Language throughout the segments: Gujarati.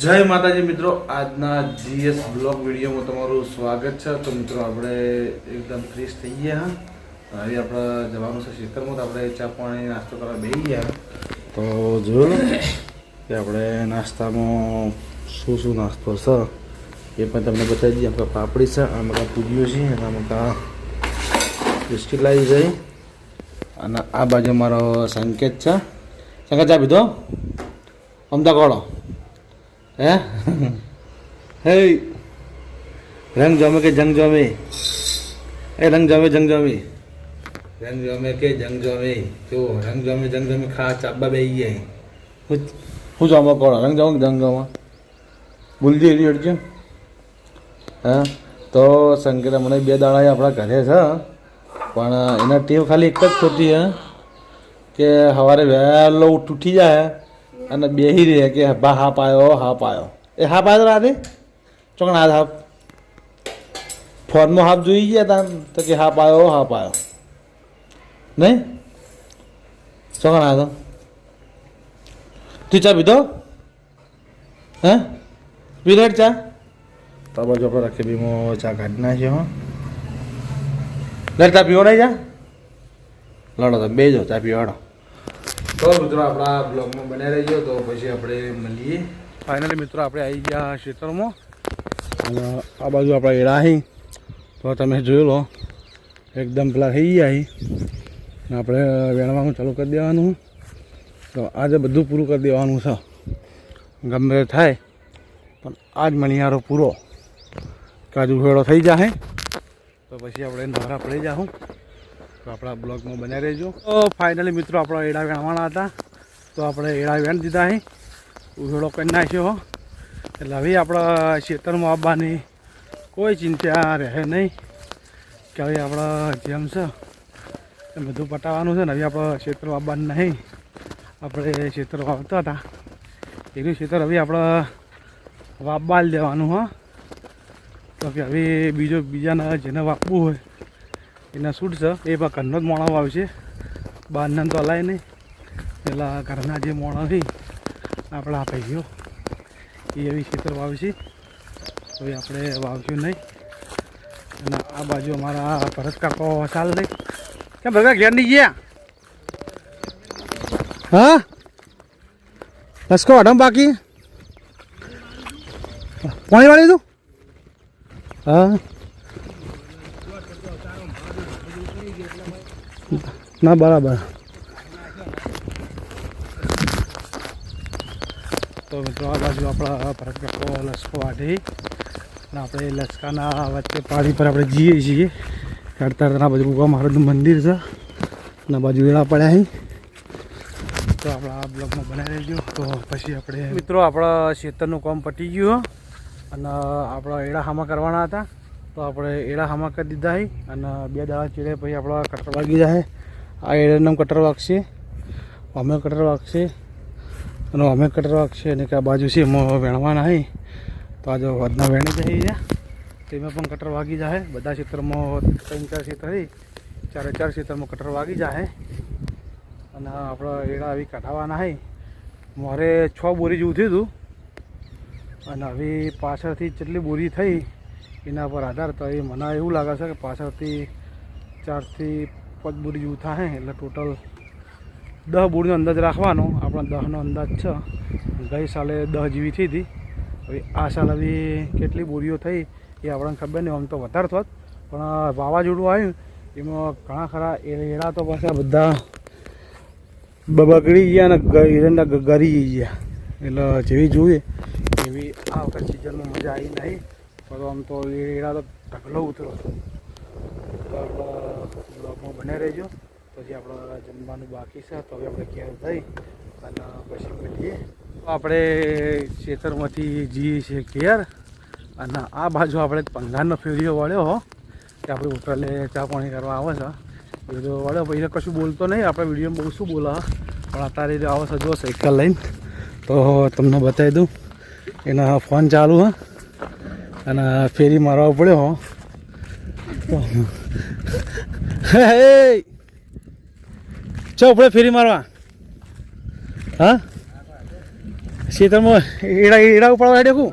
જય માતાજી મિત્રો, આજના જીએસ બ્લોગ વિડીયોમાં તમારું સ્વાગત છે. તો મિત્રો આપણે એકદમ ફ્રેશ થઈ ગયા. હવે આપણે જવાનું છે ખેતરમાં. તો આપણે ચા પાણી નાસ્તો કરવા બેસી ગયા. તો જોયું કે આપણે નાસ્તામાં શું શું નાસ્તો છે એ પણ તમને બતાવી દઈએ. આપણે પાપડી છે, આમાં કાં પૂરીઓ છે, અને આમાં કાં બિસ્કિટ લાવી જાય. અને આ બાજુ મારો સંકેત છે. સંકેત ચા પીધો? અમદા કોળો હે હે રંગ જમે કે જંગ જમે? એ રંગ જમે જંગ જમે, રંગ જમે કે જંગ જમે? જો રંગ જમે જંગ જમે ખા ચાબા બે ગયા. હું જમા કોણ રંગ જમો જંગ જમા ભૂલજી એરી અડજો. હા તો સંકેત મને 2 દાડા આપણા ઘરે છે, પણ એના ટેવ ખાલી એક જ ખોટી હે કે સવારે વહેલો ઉઠી જાય અને બેહી રહે કે બા હાપ આવ્યો હાપ આવ્યો. એ હાપ આવ્યો રાતે ચોકણ હાથ હાપ ફોનમાં હાપ જોઈ ગયા તા તો કે હાપ આવ્યો નહીં ચોકણ આવ્યો. તું ચા પીધો? હે પીરેડ ચા? તો બાજુ આપણે રાખી બીમો ચા કાઢી નાખ્યો. હા ચા પીવો નહીં? ચા લડો તમે બે જો ચા પીવાડો. તો મિત્રો આપણા બ્લોગમાં બન્યા રહીજો. તો પછી આપણે મળીએ. ફાઇનલી મિત્રો આપણે આવી ગયા ખેતરમાં અને આ બાજુ આપણા એડા અહીં તો તમે જોઈ લો એકદમ પેલા થઈ ગયા અહીં. આપણે વેણવાનું ચાલુ કરી દેવાનું. તો આજે બધું પૂરું કરી દેવાનું છે, ગમે તે થાય પણ આજ મણિયારો પૂરો કાજુ ભેળો થઈ જાય તો પછી આપણે નવરા પડી જાઉં. તો આપણા બ્લોગમાં બન્યા રહેજો. તો ફાઇનલી મિત્રો આપણા એડા વેણવાના હતા તો આપણે એડા વેણ દીધા અહીં, ઉઘેડો કરી નાખ્યો. એટલે હવે આપણા ખેતરમાં આવવાની કોઈ ચિંતા રહે નહીં કે હવે આપણા જેમ છે એ બધું પટાવવાનું છે ને. હવે આપણે ખેતરમાં આવવાનું નહીં. આપણે ખેતરમાં આવતા હતા એનું ખેતર હવે આપણે વાપબાલ દેવાનું. હા તો કે હવે બીજાના જેને વાપવું હોય એના છૂટ છે. એ પણ ઘરનો જ મોણો આવશે, બહારના તો હલાય નહીં. એટલે ઘરના જે મોણો નહીં આપણા ભાઈઓ એ એવી ખેતર વાવશે. તો એ આપણે વાવશું નહીં. અને આ બાજુ અમારા ભરત કાકો ચાલ નહીં ક્યાં ભરત ઘેર નહીં ગયા? હા લસકો અડમ બાકી પાણી વાળી તું? હા ના બરાબર. તો મિત્રો આ બાજુ આપણા ભરત કાકો લસકો વાઢી અને આપણે લસકાના વચ્ચે પાણી પર આપણે જઈએ છીએ. તરતરના બાજુ ગોગા મહારાજનું મંદિર છે અને બાજુ એડા પડ્યા અહીં. તો આપણા આ બ્લોગમાં બનાવી રહેજો. તો પછી આપણે મિત્રો આપણા ખેતરનું કામ પતી ગયું અને આપણા એડા હામા કરવાના હતા તો આપણે એડા હામા કરી દીધા અહીં. અને 2 દાડા ચીડે પછી આપણા કટર વાગી જાય. આ એડાનું કટર વાગશે, અમે કટર વાગશે અને અમે કટર વાગશે અને કે આ બાજુ છે એમાં વેણવાના અહીં. તો આજે વધના વેણી જાય તેમાં પણ કટર વાગી જાય. બધા ક્ષેત્રમાં 3-4 ક્ષેત્ર હોય, 4 ક્ષેત્રમાં કટર વાગી જાય. અને આપણે એડા આવી કાઢવાના હોય. મારે 6 બોરી જેવું થયું હતું અને હવે પાછળથી જેટલી બોરી થઈ એના પર આધાર. તો એ મને એવું લાગે છે કે પાછળથી 4થી 5 બોરી જેવું થાય. એટલે ટોટલ 10 બોરીનો અંદાજ રાખવાનો. આપણા 10નો અંદાજ છે. ગઈ સાલે 10 જેવી થઈ હતી. હવે આ સાલ હવે કેટલી બોરીઓ થઈ એ આપણને ખબર નહીં. આમ તો વધારે થોત પણ વાવાઝોડું આવ્યું એમાં ઘણા ખરા એડા તો પાછા બધા બગડી ગયા અને એરંડા ગરી ગયા. એટલે જેવી જોઈએ એવી આ વખત સિઝનમાં મજા આવી નહીં. પણ આમ તો એડા તો ઢગલો ઉતરો. તો આપણા બ્લોગમાં બને રહેજો. પછી આપણે જમવાનું બાકી છે તો હવે આપણે ઘેર જઈ અને પછી મળીએ. આપણે ખેતરમાંથી જઈએ છીએ ઘેર અને આ બાજુ આપણે પંગારનો ફેરીઓ વળ્યો હો કે આપણે હોટલે ચા પાણી કરવા આવે છે. વિડીયો વળ્યો પછી કશું બોલતો નહીં. આપણે વિડીયોમાં બહુ શું બોલા પણ અત્યારે આવે છે જો સાયકલ લઈને. તો તમને બતાવી દઉં એના ફોન ચાલુ હા અને ફેરી મારવા પડ્યો હો. હે ચો આપણે ફેરી મારવા? હા ખેતરમાં એડા ઉપાડવા હેડ્યો કું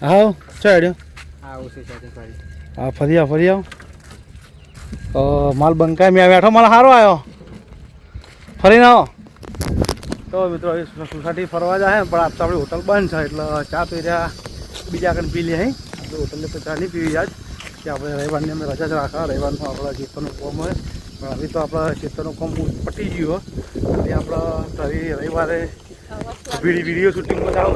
હા ચો હેડ્યો હા ફરી આવ માલ બંકાય મેં બેઠો માલ સારો આવ્યો ફરીને આવો તો મિત્રો સોસાયટી ફરવા જાય પણ આજ તો આપણી હોટલ બંધ છે એટલે ચા પી રહ્યા બીજા કણ પી લે અહીં આપણે હોટલને તો ચા નહીં પીવી આજ કે આપણે રવિવારની અમે રજા જ રાખા રવિવારનું આપણા ખેતરનું કોમ હોય પણ હવે તો આપણા ખેતરનું કોમ પટી ગયું એટલે આપણે રવિવારે વિડીયો શૂટિંગમાં જાઓ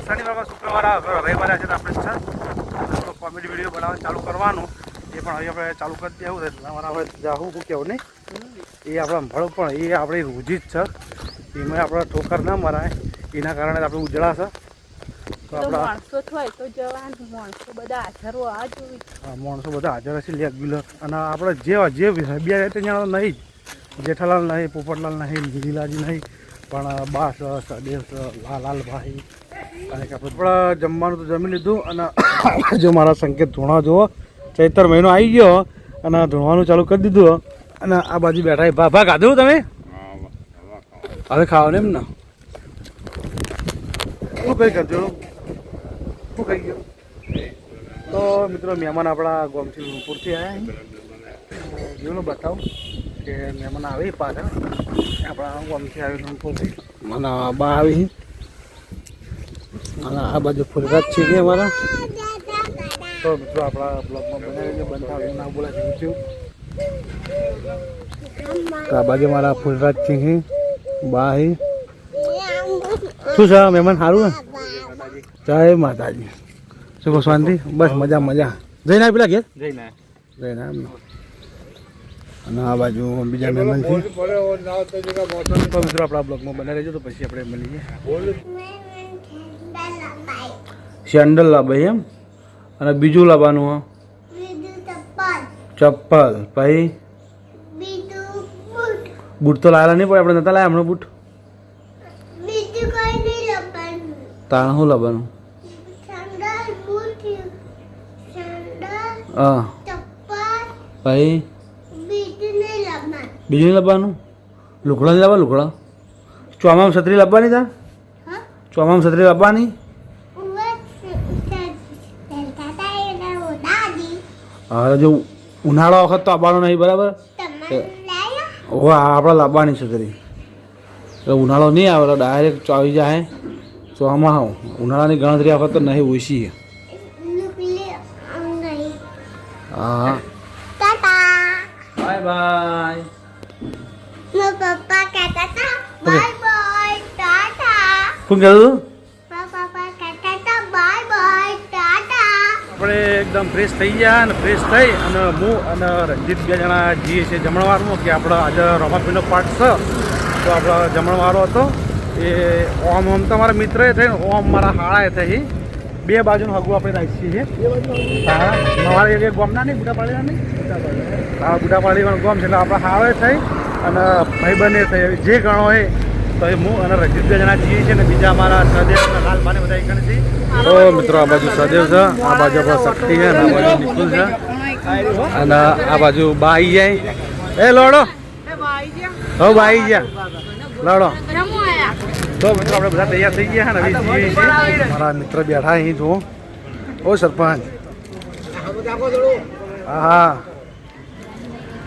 શનિવારમાં શુક્રવાર રવિવારે છે તો આપણે કોમેડી વિડીયો બનાવવાનું ચાલુ કરવાનું એ પણ હવે આપણે ચાલુ કરી દેવું છે તમારા હવે જાવું શું કહેવું નહીં એ આપણે મળો પણ એ આપણી રોજી જ છે એમાં આપણે ઠોકર ના મરાય એના કારણે આપણે ઉજળા છે તો માણસો બધા હાજર હશે રેગ્યુલર અને આપણે જે બે ત્યાં નહીં જેઠાલાલ નહીં પોપટલાલ નહીં ગિરિલાજી નહીં પણ બાસ સદેવ લાલભાઈ અને કે આપણે જમવાનું તો જમી લીધું અને જો મારા સંકેત ધૂણા જુઓ ચૈતર મહિનો આવી ગયો અને ધૂણવાનું ચાલુ કરી દીધું અને આ બાજુ બેઠા ભાભા ખાધું તમે હવે ખાઓ ને એમ ને શું કઈ કરજો શું કહી ગયો તો મિત્રો મહેમાન આપણા ગોમથી રૂપુરથી આવ્યા જેવું બતાવું કે મહેમાન આવી પાછળ આપણા ગોમથી આવી રૂપુરથી મને બા આવી અને આ બાજુ ફુલરાજ છે કે અમારા તો મિત્રો આપણા બ્લોગમાં બનાવીને બંધ ના બોલાય થયું તો આ બાજુ મારા ફુલરાજ સિંહ બા શું છે મહેમાન સારું ને જય માતાજી શું કહો શાંતિ બસ મજા મજા જઈને આવી પેલા ઘેર જઈને એમ અને આ બાજુ બીજા મહેમાન છે તો મિત્રો આપણા બ્લોગમાં બનાવી રહેજો તો પછી આપણે મળીએ સેન્ડલ લાવવાય એમ અને બીજું લાવવાનું ચપ્પલ પછી બૂટ તો લાવેલા નહીં પડે આપણે નતા લાવ્યા હમણાં બૂટ તાણ શું લાવવાનું હા પછી બીજું નહીં લાવવાનું લુગડા નહીં લાવવા લુગડા ચોમામાં છત્રી લાવવાની તાર ચોમામાં છત્રી લાવવાની હા જો ઉનાળા વખત તો આવવાનો નહીં બરાબર ઓ આપણે લાવવાની છત્રી એટલે ઉનાળો નહીં આવે ડાયરેક્ટ આવી જાય ચોમામાં ઉનાળાની ગણતરી આ વખત તો નહીં ઓછી હા બાય બાય શું કહેતું આપણે એકદમ ફ્રેશ થઈ ગયા અને ફ્રેશ થઈ અને હું અને રંજીત બે જણા જઈએ છીએ જમણવારમાં કે આપણે આજે રમાપીનો પાઠ છે તો આપણો જમણવારો હતો એ ઓમ તમારા મિત્રએ થઈને ઓમ મારા હાળાએ થઈ બે બાજુનું હગું આપણે રાખીએ છીએ હા મારા એક ગોમના નહીં બુટાપાડીના નહીં હા બુટાપાડીવાળું ગોમ છે એટલે આપણે હાળે થઈ અને ભાઈબંધે થઈ જે ગણો હોય તો એ હું અને રંજીત બે જણા જઈએ છીએ અને બીજા અમારા સદેવ અને લાલભાને બધા એક છે તો મિત્રો આ બાજુ સદેવ છે આ બાજુ આપણા શક્તિ છે અને આ બાજુ નિકુલ છે અને આ બાજુ બા આવી જાય એ લોડો હો બા આવી ગયા લોડો તો મિત્રો આપણે બધા તૈયાર થઈ ગયા ને હવે જઈએ છીએ મારા મિત્ર બેઠા અહીં જુઓ ઓ સરપંચ હા હા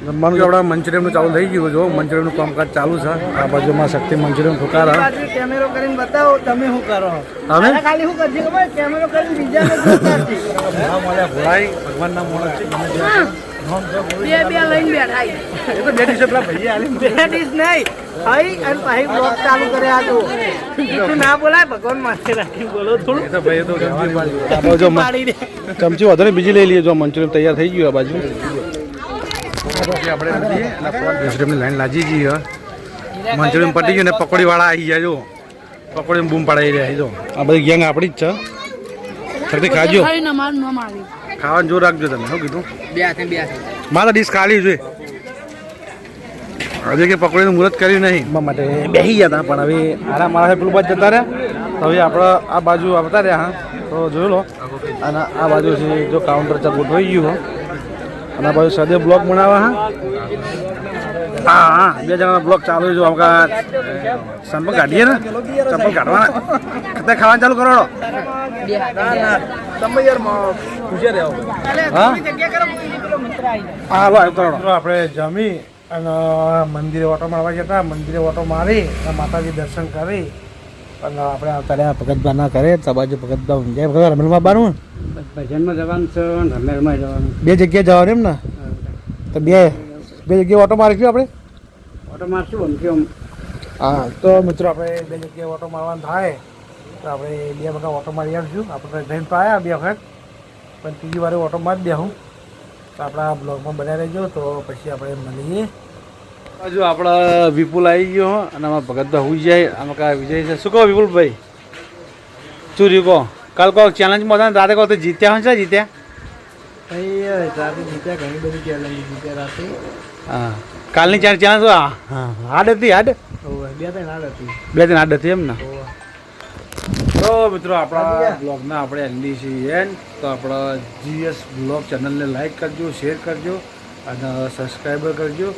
જમવાનું કે આપણા મંચુરિયનનું ચાલુ થઈ ગયું જો મંચુરિયનનું કામકાજ ચાલુ છે આ બાજુમાં શક્તિ મંચુરિયન ઠોકાર કેમેરો કરીને બતાવો તમે શું કરો અમે ખાલી શું કરજો ખબર કેમેરો કરીને બીજાને ભોળાઈ ભગવાનના મોણસ છે બે લઈને બેઠા એ તો બે ડિશ પેલા ભાઈ આલી બે ડીશ નહીં ખાઈ અને પાછી બ્લોગ ચાલુ કરે આ જો તું ના બોલાય ભગવાન માથે રાખી બોલો થોડું એ તો ભાઈ તો ચમચી વધુ ને બીજી લઈ લઈએ જો મંચુરિયન તૈયાર થઈ ગયું આ બાજુ આપણે મંચુરિયનની લાઈન લાગી ગઈ મંચુરિયન પટી ગયું ને પકોડીવાળા આવી ગયા જો પકોડી બૂમ પડાવી રહ્યા જો આ બધી ગેંગ આપણી જ છે છકડી ખાજો ખાવાનું જોર રાખજો તમે શું કીધું મારા ડીશ ખાલી જોઈએ હજી કે પકોડીનું મુહૂર્ત કર્યું નહીં માટે બેસી ગયા હતા પણ હવે આરા મારા પેલું બાદ જતા રહ્યા તો હવે આપણે આ બાજુ આવતા રહ્યા હા તો જોઈ લો અને આ બાજુ છે જો કાઉન્ટર ચા ગોઠવાઈ ગયું હો અને આ બાજુ સદે બ્લોક બનાવવા હા હા 2 જણાના બ્લોક ચાલુ જો આપણા સંપર્ક કાઢીએ ને ચપ્પલ કાઢવાના ખતે ખાવાનું ચાલુ કરો તમે યાર પૂછે રહ્યો હા હાલો આપણે જમી અને મંદિરે ઓટો મારવા ગયા હતા મંદિરે ઓટો મારી અને માતાજી દર્શન કરી અને આપણે આવતા રહ્યા ભગતભા ના કરે સબાજુ ભગતભા ઊંઝાય ભગત રમેલમાં બારું ભજનમાં જવાનું છે રમેલમાં જવાનું 2 જગ્યાએ જવાનું એમ ને તો બે જગ્યાએ ઓટો મારીશું આપણે ઓટો મારશું આમ કેમ હા તો મિત્રો આપણે 2 જગ્યાએ ઓટો મારવાનું થાય તો આપણે 2 વખત ઓટો મારી આવીશું આપણે જઈને તો આવ્યા 2 વખત પણ ત્રીજી વારે ઓટો મારી દેવું તો આપણા બ્લોગમાં બનાવી રહેજો તો પછી આપણે મળીએ હજુ આપણા વિપુલ આવી ગયો અને આમાં ભગતભાઈ હોઈ જાય આમાં કા વિજય છે શું કહો વિપુલભાઈ શું રહ્યું કહો કાલ કહો ચેલેન્જમાં હતા ને રાતે કહો તો જીત્યા હોય છે જીત્યા રાતે જીત્યા ઘણી બધી ચેલેન્જ જીત્યા રાતે હા કાલની ચેલેન્જ હાર્ડ હતી હાર્ડ 2-3 હાડ હતી 2-3 હાર્ડ હતી એમ ને તો મિત્રો આપણા બ્લોગના આપણે એન્ડી છીએ તો આપણા GS બ્લોગ ચેનલને લાઈક કરજો શેર કરજો અને સબસ્ક્રાઈબર કરજો